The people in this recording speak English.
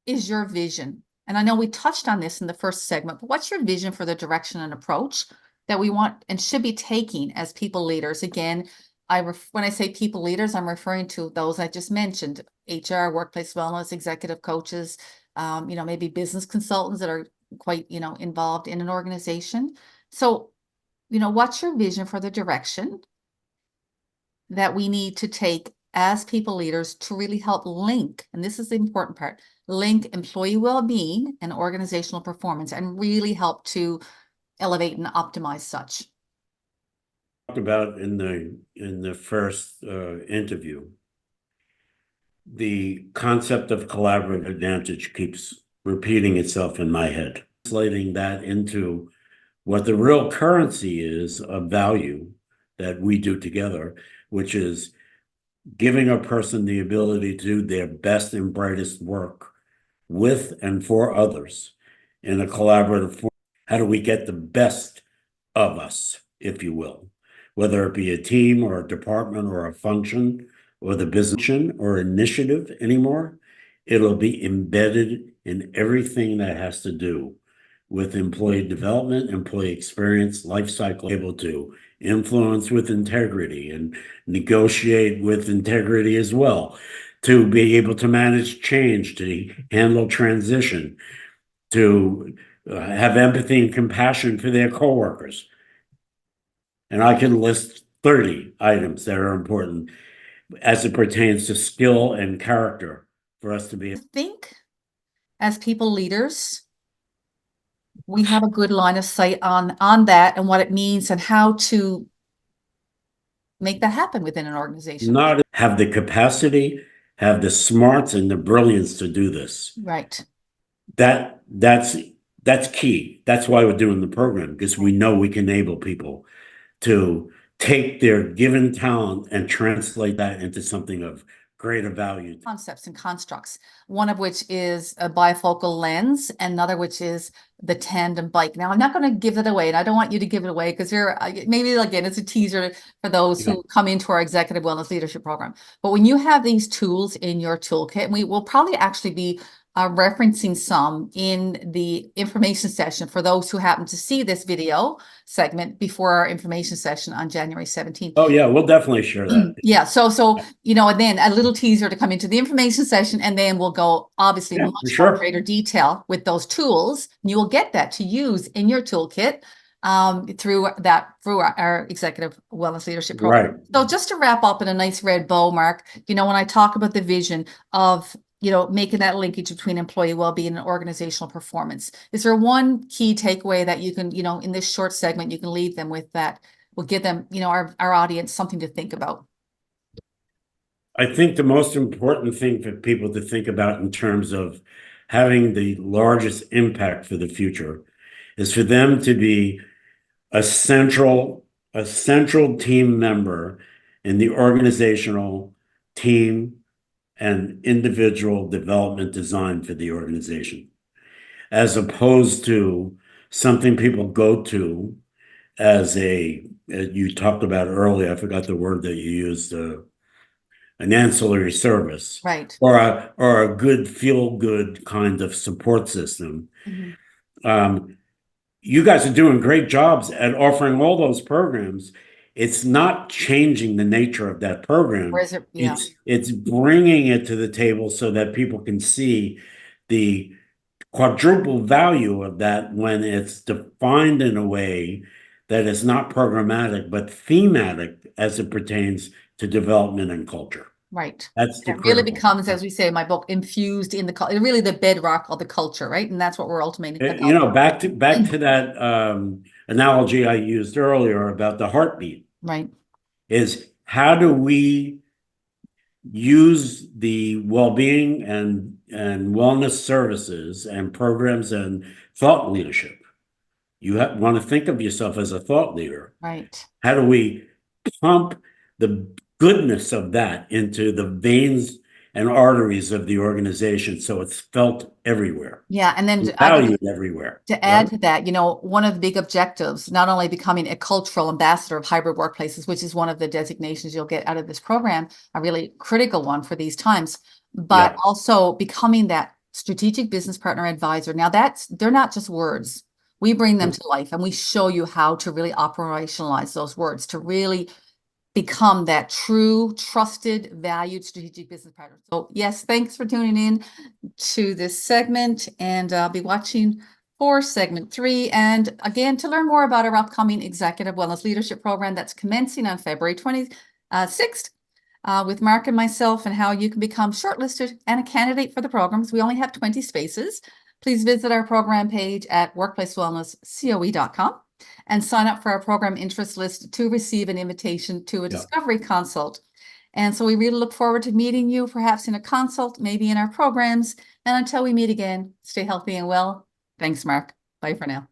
is your vision? And I know we touched on this in the first segment, but what's your vision for the direction and approach that we want and should be taking as people leaders? Again, when I say people leaders, I'm referring to those I just mentioned: HR, workplace wellness, executive coaches, maybe business consultants that are quite, involved in an organization. So, what's your vision for the direction that we need to take as people leaders to really help link, and this is the important part, link employee well-being and organizational performance, and really help to elevate and optimize such? Talked about in the first interview, the concept of collaborative advantage keeps repeating itself in my head. Translating that into what the real currency is of value that we do together, which is giving a person the ability to do their best and brightest work with and for others in a collaborative form. How do we get the best of us, if you will, whether it be a team or a department or a function or the business or initiative anymore? It'll be embedded in everything that has to do with employee development, employee experience, life cycle, able to influence with integrity and negotiate with integrity as well, to be able to manage change, to handle transition, to have empathy and compassion for their coworkers. And I can list 30 items that are important as it pertains to skill and character for us to be. I think as people leaders, we have a good line of sight on that and what it means and how to make that happen within an organization. Not have the capacity, have the smarts and the brilliance to do this. Right. That's key. That's why we're doing the program, because we know we can enable people to take their given talent and translate that into something of greater value. Concepts and constructs, one of which is a bifocal lens, and another which is the tandem bike. Now, I'm not going to give it away, and I don't want you to give it away because you're maybe, again, it's a teaser for those who come into our executive wellness leadership program. But when you have these tools in your toolkit, and we will probably actually be referencing some in the information session for those who happen to see this video segment before our information session on January 17th. Oh yeah, we'll definitely share that. Yeah, so and then a little teaser to come into the information session, and then we'll go obviously much more greater detail with those tools. And you will get that to use in your toolkit through our executive wellness leadership program. Right. So just to wrap up in a nice red bow, Marc, when I talk about the vision of making that linkage between employee well-being and organizational performance, is there one key takeaway that you can, in this short segment, you can leave them with that will give them, our audience something to think about? I think the most important thing for people to think about in terms of having the largest impact for the future is for them to be a central team member in the organizational team and individual development design for the organization, as opposed to something people go to as you talked about earlier, I forgot the word that you used, an ancillary service, right? Or a good feel-good kind of support system. Mm-hmm. You guys are doing great jobs at offering all those programs. It's not changing the nature of that program. Where is it? Yeah. It's bringing it to the table so that people can see the quadruple value of that when it's defined in a way that is not programmatic, but thematic as it pertains to development and culture. Right. That's it really becomes, as we say in my book, infused in the culture, really the bedrock of the culture, right? And that's what we're ultimately. Back to that analogy I used earlier about the heartbeat. Right. Is how do we use the well-being and wellness services and programs and thought leadership? You want to think of yourself as a thought leader. Right. How do we pump the goodness of that into the veins and arteries of the organization so it's felt everywhere? Yeah, and then valued everywhere. To add to that, one of the big objectives, not only becoming a cultural ambassador of hybrid workplaces, which is one of the designations you'll get out of this program, a really critical one for these times, but also becoming that strategic business partner advisor. Now they're not just words. We bring them to life and we show you how to really operationalize those words to really become that true, trusted, valued strategic business partner. So yes, thanks for tuning in to this segment, and I'll be watching for segment 3. And again, to learn more about our upcoming Executive Wellness Leadership Program that's commencing on February 26th with Mark and myself, and how you can become shortlisted and a candidate for the programs. We only have 20 spaces. Please visit our program page at workplacewellnesscoe.com and sign up for our program interest list to receive an invitation to a discovery consult. And so we really look forward to meeting you, perhaps in a consult, maybe in our programs. And until we meet again, stay healthy and well. Thanks, Mark. Bye for now.